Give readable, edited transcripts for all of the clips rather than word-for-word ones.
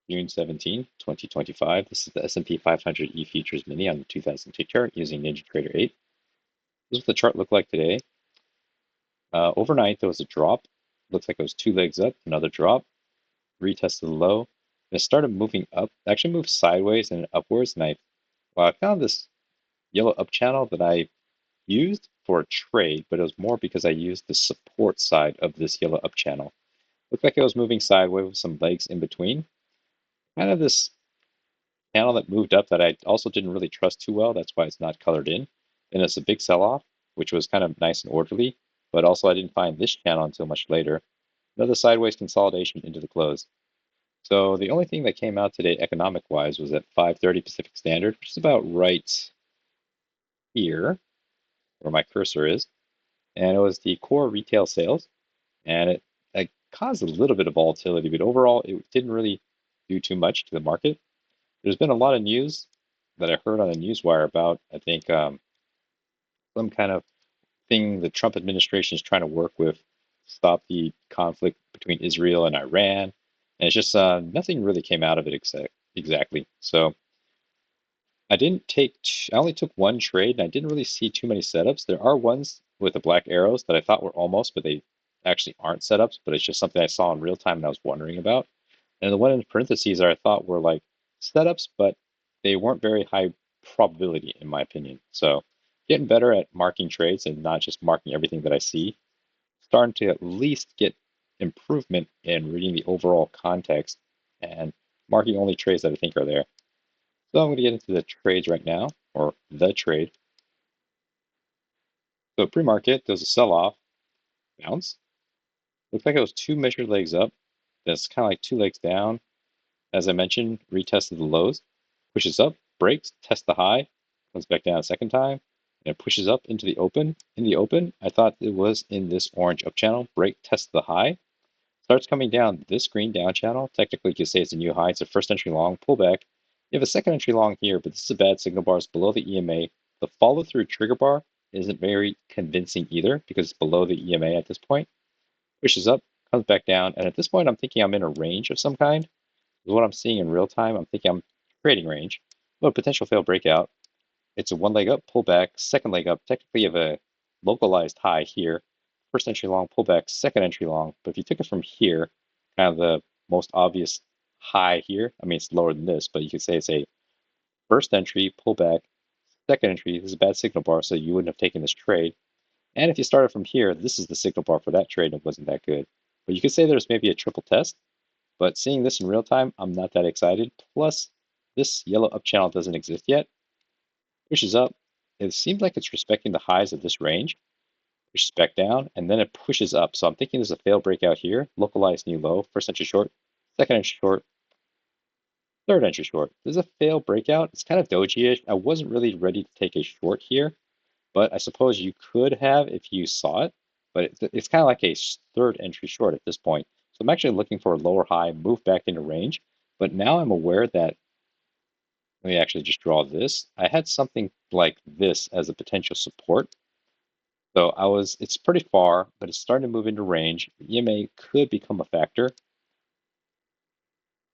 June 17, 2025. This is the S&P 500 E-Futures Mini on the 2002 chart using NinjaTrader 8. This is what the chart looked like today. Overnight, there was a drop. Looks like it was two legs up, another drop, retested the low. And it started moving up. It actually moved sideways and upwards. And I found this yellow up channel that I used for a trade, but it was more because I used the support side of this yellow up channel. Looked like it was moving sideways with some legs in between. Kind of this channel that moved up that I also didn't really trust too well. That's why it's not colored in. And it's a big sell-off, which was kind of nice and orderly. But also I didn't find this channel until much later. Another sideways consolidation into the close. So the only thing that came out today economic-wise was at 5:30 Pacific Standard, which is about right here, where my cursor is. And it was the core retail sales. And it caused a little bit of volatility, but overall it didn't really do too much to the market. There's been a lot of news that I heard on the newswire about, I think, some kind of thing the Trump administration is trying to work with to stop the conflict between Israel and Iran. And it's just nothing really came out of it exactly. So I only took one trade and I didn't really see too many setups. There are ones with the black arrows that I thought were almost, but they actually aren't setups, but it's just something I saw in real time and I was wondering about. And the one in parentheses that I thought were like setups, but they weren't very high probability in my opinion. So getting better at marking trades and not just marking everything that I see. Starting to at least get improvement in reading the overall context and marking only trades that I think are there. So I'm going to get into the trades right now, or the trade. So pre-market, there's a sell-off, bounce. Looks like it was two measured legs up. That's kind of like two legs down. As I mentioned, retested the lows, pushes up, breaks, tests the high, comes back down a second time, and it pushes up into the open. In the open, I thought it was in this orange up channel, break, test the high, starts coming down this green down channel. Technically, you could say it's a new high. It's a first entry long pullback. You have a second entry long here, but this is a bad signal bar. It's below the EMA. The follow through trigger bar isn't very convincing either because it's below the EMA at this point. Pushes up, comes back down, and at this point, I'm thinking I'm in a range of some kind. What I'm seeing in real time, I'm thinking I'm trading range. But potential fail breakout. It's a one leg up, pullback, second leg up. Technically, you have a localized high here. First entry long, pullback, second entry long. But if you took it from here, kind of the most obvious high here, I mean, it's lower than this, but you could say it's a first entry, pullback, second entry. This is a bad signal bar, so you wouldn't have taken this trade. And if you started from here, this is the signal bar for that trade, and it wasn't that good. But you could say there's maybe a triple test. But seeing this in real time, I'm not that excited. Plus, this yellow up channel doesn't exist yet. Pushes up. It seems like it's respecting the highs of this range. Pushes back down, and then it pushes up. So I'm thinking there's a failed breakout here. Localized new low. First entry short, second entry short, third entry short. There's a failed breakout. It's kind of doji-ish. I wasn't really ready to take a short here, but I suppose you could have if you saw it. But it's kind of like a third entry short at this point. So I'm actually looking for a lower high, move back into range. But now I'm aware that, let me actually just draw this. I had something like this as a potential support. So it's pretty far, but it's starting to move into range. The EMA could become a factor.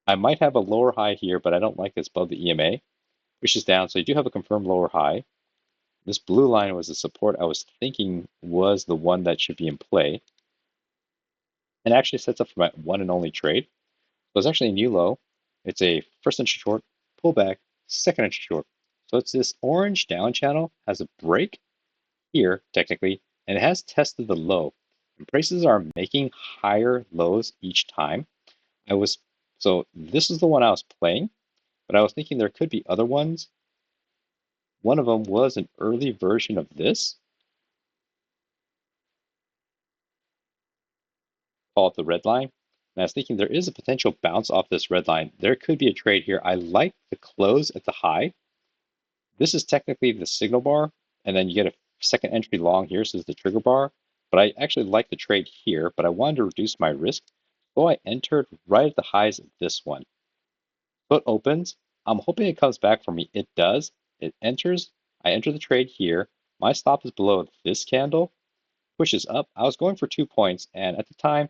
I might have a lower high here, but I don't like this above the EMA. Pushes down, so you do have a confirmed lower high. This blue line was the support I was thinking was the one that should be in play. And actually sets up for my one and only trade. So it's actually a new low. It's a first entry short, pullback, second entry short. So it's this orange down channel, has a break here, technically, and it has tested the low. And prices are making higher lows each time. So this is the one I was playing, but I was thinking there could be other ones. One of them was an early version of this. Call it the red line. And I was thinking there is a potential bounce off this red line. There could be a trade here. I like the close at the high. This is technically the signal bar, and then you get a second entry long here, so this is the trigger bar. But I actually like the trade here, but I wanted to reduce my risk. So I entered right at the highs of this one. So it opens. I'm hoping it comes back for me. It does. It enters. I enter the trade here. My stop is below this candle, pushes up. I was going for 2 points, and at the time,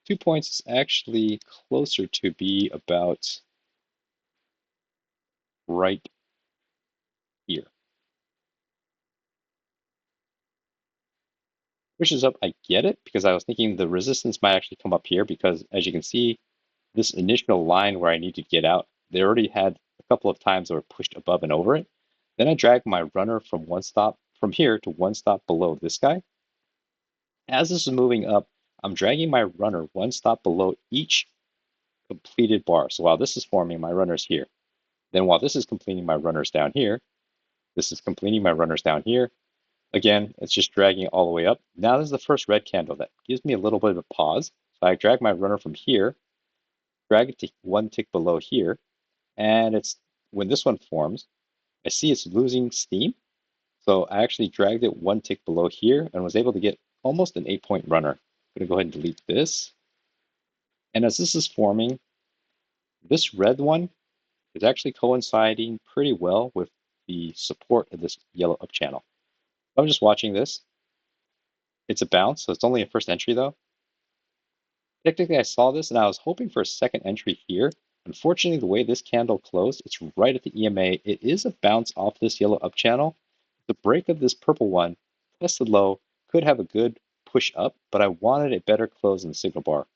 2 points is actually closer to be about right here. Pushes up, I get it, because I was thinking the resistance might actually come up here because, as you can see, this initial line where I need to get out, they already had a couple of times that were pushed above and over it. Then I drag my runner from one stop from here to one stop below this guy. As this is moving up, I'm dragging my runner one stop below each completed bar. So while this is forming, my runner's here. Then while this is completing, my runner's down here. This is completing, my runner's down here. Again, it's just dragging it all the way up. Now this is the first red candle that gives me a little bit of a pause. So I drag my runner from here, drag it to one tick below here, and it's when this one forms, I see it's losing steam. So I actually dragged it one tick below here and was able to get almost an 8-point runner. I'm going to go ahead and delete this. And as this is forming, this red one is actually coinciding pretty well with the support of this yellow up channel. I'm just watching this. It's a bounce, so it's only a first entry though. Technically, I saw this and I was hoping for a second entry here. Unfortunately, the way this candle closed, it's right at the EMA. It is a bounce off this yellow up channel. The break of this purple one, tested low, could have a good push up, but I wanted a better close in the signal bar.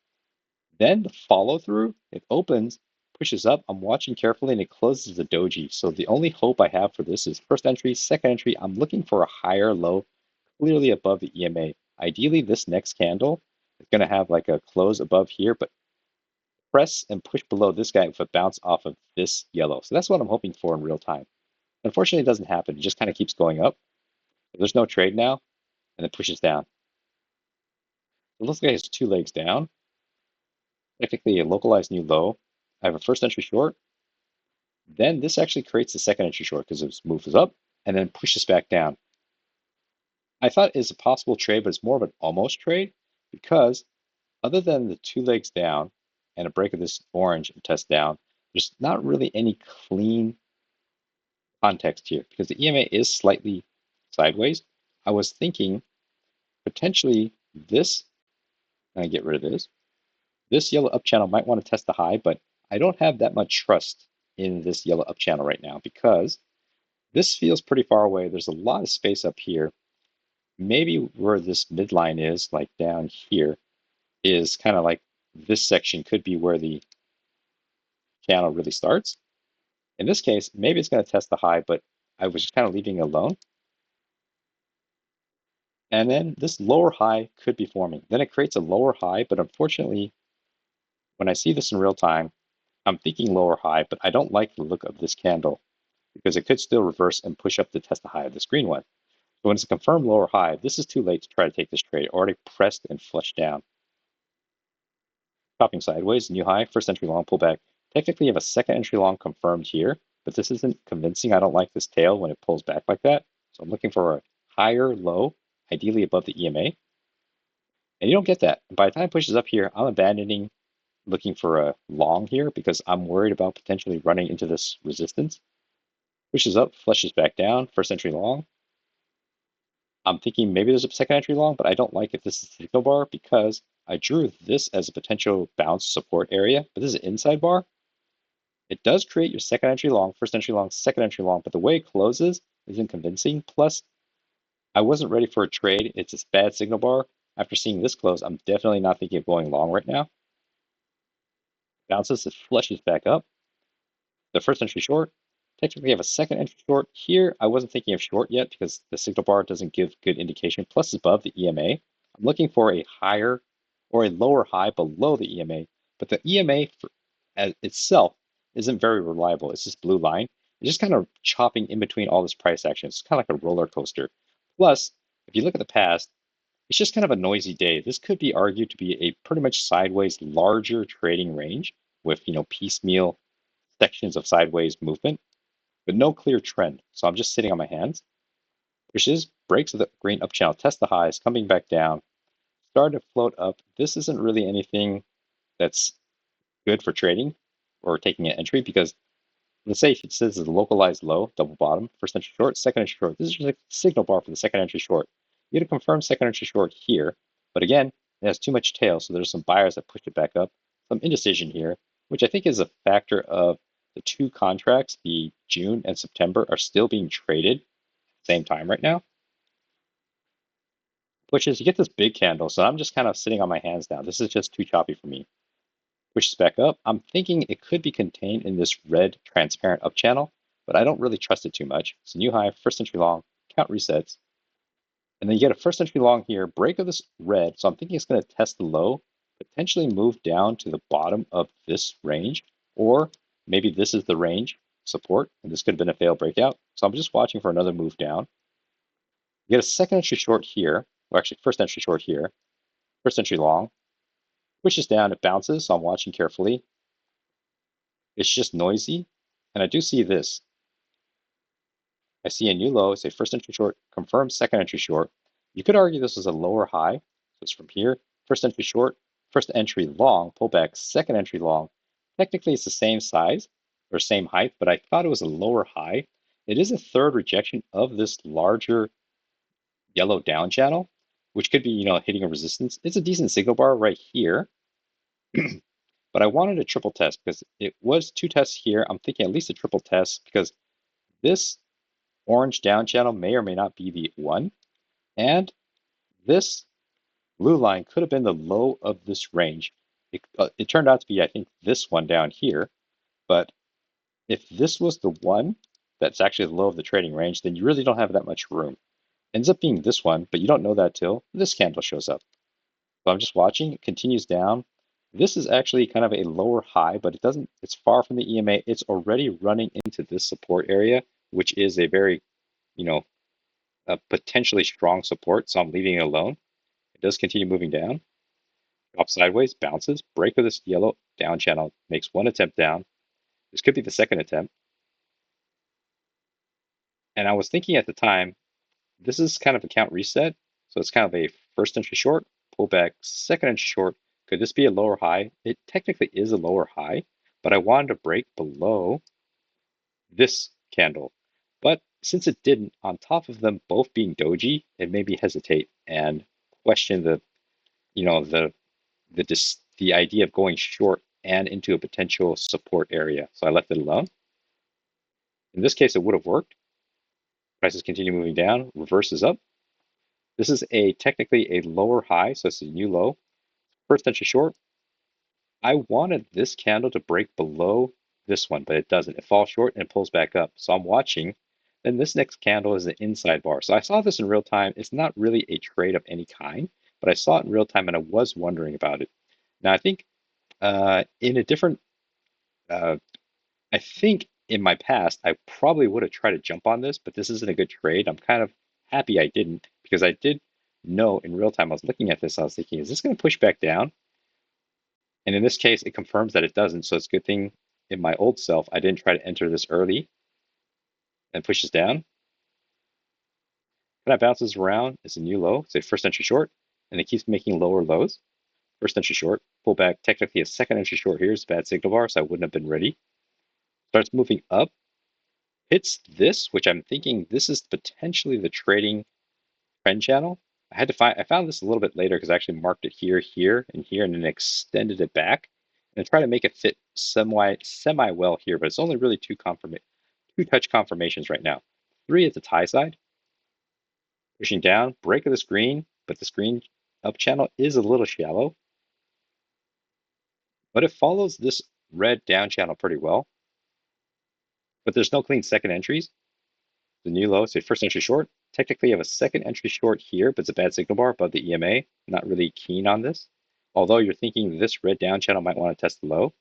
Then the follow through, it opens, pushes up. I'm watching carefully and it closes the doji. So the only hope I have for this is first entry, second entry. I'm looking for a higher low, clearly above the EMA. Ideally, this next candle is going to have like a close above here, but press and push below this guy with a bounce off of this yellow. So that's what I'm hoping for in real time. Unfortunately, it doesn't happen. It just kind of keeps going up. There's no trade now, and it pushes down. It looks like it has two legs down. Technically a localized new low. I have a first entry short. Then this actually creates the second entry short because it moves up and then pushes back down. I thought it's a possible trade, but it's more of an almost trade because other than the two legs down and a break of this orange and test down, there's not really any clean context here because the EMA is slightly sideways. I was thinking potentially this, and I get rid of this yellow up channel might want to test the high, but I don't have that much trust in this yellow up channel right now because this feels pretty far away. There's a lot of space up here. Maybe where this midline is, like down here, is kind of like this section could be where the channel really starts. In this case, maybe it's going to test the high, but I was just kind of leaving it alone. And then this lower high could be forming. Then it creates a lower high, but unfortunately, when I see this in real time, I'm thinking lower high, but I don't like the look of this candle because it could still reverse and push up to test the high of this green one. So when it's a confirmed lower high, this is too late to try to take this trade. Already pressed and flushed down. Chopping sideways, new high, first entry long pullback. Technically, you have a second entry long confirmed here, but this isn't convincing. I don't like this tail when it pulls back like that. So I'm looking for a higher low, ideally above the EMA. And you don't get that. By the time it pushes up here, I'm abandoning looking for a long here because I'm worried about potentially running into this resistance. Pushes up, flushes back down, first entry long. I'm thinking maybe there's a second entry long, but I don't like if this is the signal bar because I drew this as a potential bounce support area, but this is an inside bar. It does create your second entry long, first entry long, second entry long, but the way it closes isn't convincing. Plus, I wasn't ready for a trade. It's a bad signal bar. After seeing this close, I'm definitely not thinking of going long right now. Bounces, it flushes back up. The first entry short. Technically, I have a second entry short here. I wasn't thinking of short yet because the signal bar doesn't give good indication. Plus, it's above the EMA. I'm looking for a higher or a lower high below the EMA, but the EMA as itself isn't very reliable. It's this blue line. It's just kind of chopping in between all this price action. It's kind of like a roller coaster. Plus, if you look at the past, it's just kind of a noisy day. This could be argued to be a pretty much sideways larger trading range with piecemeal sections of sideways movement, but no clear trend. So I'm just sitting on my hands. Pushes, breaks the green up channel, test the highs, coming back down, started to float up. This isn't really anything that's good for trading or taking an entry because let's say if it says it's a localized low, double bottom, first entry short, second entry short. This is just a signal bar for the second entry short. You get a confirmed second entry short here, but again, it has too much tail, so there's some buyers that pushed it back up. Some indecision here, which I think is a factor of the two contracts, the June and September, are still being traded at the same time right now, which is you get this big candle. So I'm just kind of sitting on my hands now. This is just too choppy for me. Pushes back up. I'm thinking it could be contained in this red transparent up channel, but I don't really trust it too much. It's a new high, first entry long, count resets. And then you get a first entry long here, break of this red. So I'm thinking it's going to test the low, potentially move down to the bottom of this range, or maybe this is the range support, and this could have been a failed breakout. So I'm just watching for another move down. You get a second entry short here, or actually first entry short here, first entry long, pushes down, it bounces, so I'm watching carefully. It's just noisy, and I do see this. I see a new low, say first entry short, confirmed second entry short. You could argue this is a lower high. So it's from here, first entry short, first entry long, pullback, second entry long. Technically, it's the same size or same height, but I thought it was a lower high. It is a third rejection of this larger yellow down channel, which could be, hitting a resistance. It's a decent signal bar right here, but I wanted a triple test because it was two tests here. I'm thinking at least a triple test because this orange down channel may or may not be the one. And this blue line could have been the low of this range. It turned out to be, I think, this one down here. But if this was the one that's actually the low of the trading range, then you really don't have that much room. Ends up being this one, but you don't know that till this candle shows up. So I'm just watching, it continues down. This is actually kind of a lower high, but it's far from the EMA. It's already running into this support area, which is a very, you know, a potentially strong support. So I'm leaving it alone. It does continue moving down, drops sideways, bounces, break of this yellow down channel, makes one attempt down. This could be the second attempt. And I was thinking at the time, this is kind of a count reset. So it's kind of a first entry short, pull back, second entry short. Could this be a lower high? It technically is a lower high, but I wanted to break below this candle. But since it didn't, on top of them both being doji, it made me hesitate and question the idea of going short and into a potential support area. So I left it alone. In this case, it would have worked. Prices continue moving down, reverses up. This is technically a lower high, so it's a new low. First entry short. I wanted this candle to break below this one, but it doesn't. It falls short and it pulls back up. So I'm watching. Then this next candle is an inside bar. So I saw this in real time. It's not really a trade of any kind, but I saw it in real time and I was wondering about it. Now I think in a different I think in my past, I probably would have tried to jump on this, but this isn't a good trade. I'm kind of happy I didn't because I did know in real time. I was looking at this, I was thinking, is this going to push back down? And in this case, it confirms that it doesn't. So it's a good thing in my old self, I didn't try to enter this early and pushes down. Kind of bounces around. It's a new low, say first entry short, and it keeps making lower lows. First entry short, pull back, technically a second entry short here is a bad signal bar, so I wouldn't have been ready. Starts moving up, hits this, which I'm thinking this is potentially the trading trend channel. I found this a little bit later because I actually marked it here, here, and here, and then extended it back and try to make it fit semi well here, but it's only really two touch confirmations right now. 3 at the tie side, pushing down, break of the screen, but the screen up channel is a little shallow, but it follows this red down channel pretty well. But there's no clean second entries. The new low, say first entry short. Technically, you have a second entry short here, but it's a bad signal bar above the EMA. Not really keen on this. Although you're thinking this red down channel might want to test the low,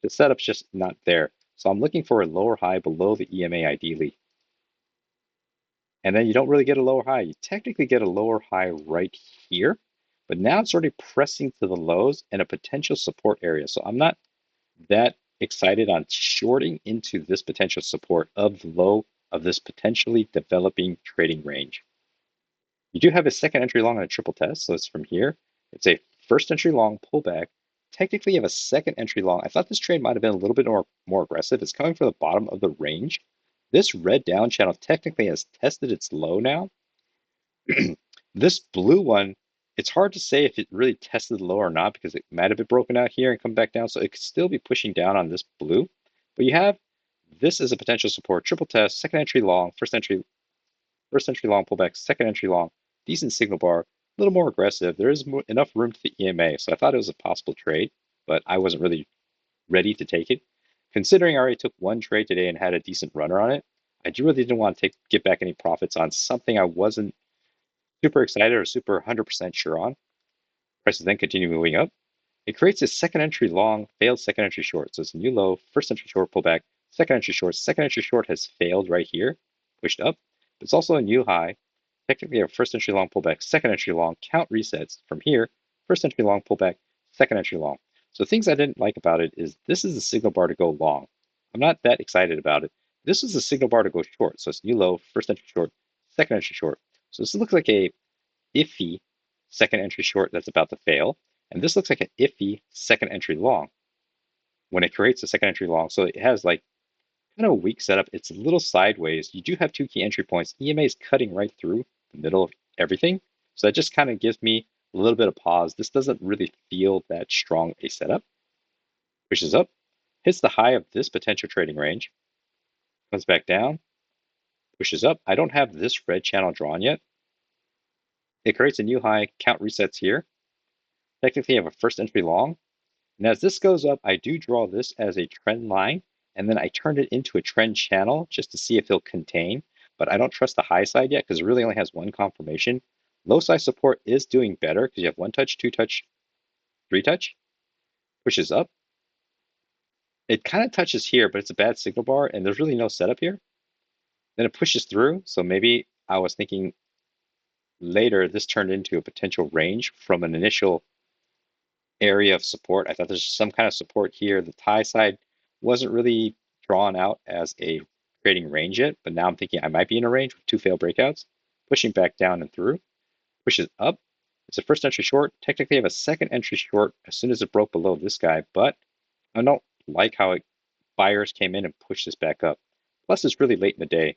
the setup's just not there. So I'm looking for a lower high below the EMA ideally. And then you don't really get a lower high. You technically get a lower high right here, but now it's already pressing to the lows and a potential support area. So I'm not that excited on shorting into this potential support of the low of this potentially developing trading range. You do have a second entry long on a triple test, so it's from here. It's a first entry long pullback. Technically, you have a second entry long. I thought this trade might have been a little bit more aggressive. It's coming from the bottom of the range. This red down channel technically has tested its low now. This blue one, it's hard to say if it really tested the low or not because it might have been broken out here and come back down. So it could still be pushing down on this blue. But you have this is a potential support. Triple test, second entry long, first entry long pullback, second entry long, decent signal bar, a little more aggressive. There is enough room to the EMA, so I thought it was a possible trade, but I wasn't really ready to take it. Considering I already took one trade today and had a decent runner on it, I really didn't want to get back any profits on something I wasn't super excited or super 100% sure on. Prices then continue moving up. It creates a second entry long, failed second entry short. So it's a new low, first entry short pullback, second entry short. Second entry short has failed right here, pushed up. But it's also a new high. Technically a first entry long pullback, second entry long, count resets from here, first entry long pullback, second entry long. So things I didn't like about it is this is a signal bar to go long. I'm not that excited about it. This is a signal bar to go short. So it's new low, first entry short, second entry short. So this looks like a iffy second entry short that's about to fail. And this looks like an iffy second entry long when it creates a second entry long. So it has like kind of a weak setup. It's a little sideways. You do have two key entry points. EMA is cutting right through the middle of everything. So that just kind of gives me a little bit of pause. This doesn't really feel that strong a setup. Pushes up, hits the high of this potential trading range, comes back down, pushes up. I don't have this red channel drawn yet. It creates a new high, count resets here. Technically, I have a first entry long. And as this goes up, I do draw this as a trend line, and then I turn it into a trend channel just to see if it'll contain. But I don't trust the high side yet because it really only has one confirmation. Low side support is doing better because you have one touch, two touch, three touch, pushes up. It kind of touches here, but it's a bad signal bar, and there's really no setup here. Then it pushes through. So maybe I was thinking later this turned into a potential range from an initial area of support. I thought there's some kind of support here. The tie side wasn't really drawn out as a trading range yet, but now I'm thinking I might be in a range with two failed breakouts, pushing back down and through, pushes up. It's a first entry short. Technically, I have a second entry short as soon as it broke below this guy, but I don't like how buyers came in and pushed this back up. Plus, it's really late in the day.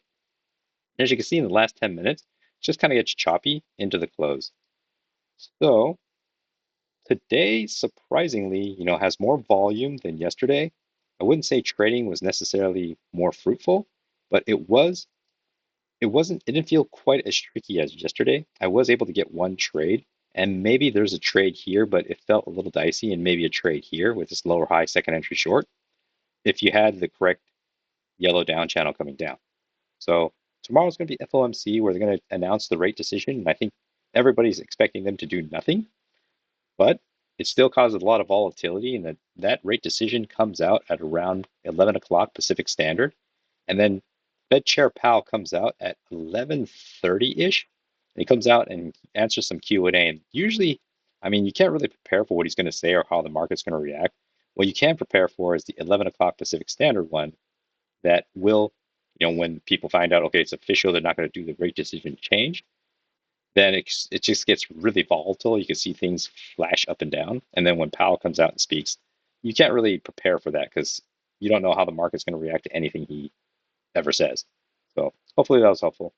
As you can see in the last 10 minutes, it just kind of gets choppy into the close. So today, surprisingly, has more volume than yesterday. I wouldn't say trading was necessarily more fruitful, but it didn't feel quite as tricky as yesterday. I was able to get one trade, and maybe there's a trade here, but it felt a little dicey, and maybe a trade here with this lower high second entry short if you had the correct yellow down channel coming down. So tomorrow's going to be FOMC where they're going to announce the rate decision, and I think everybody's expecting them to do nothing. But it still causes a lot of volatility, and that rate decision comes out at around 11 o'clock Pacific Standard. And then Fed Chair Powell comes out at 11:30-ish. And he comes out and answers some Q&A. And usually, I mean, you can't really prepare for what he's going to say or how the market's going to react. What you can prepare for is the 11 o'clock Pacific Standard one that will, when people find out, okay, it's official, they're not going to do the rate decision change, then it just gets really volatile. You can see things flash up and down. And then when Powell comes out and speaks, you can't really prepare for that because you don't know how the market's going to react to anything he ever says. So hopefully that was helpful.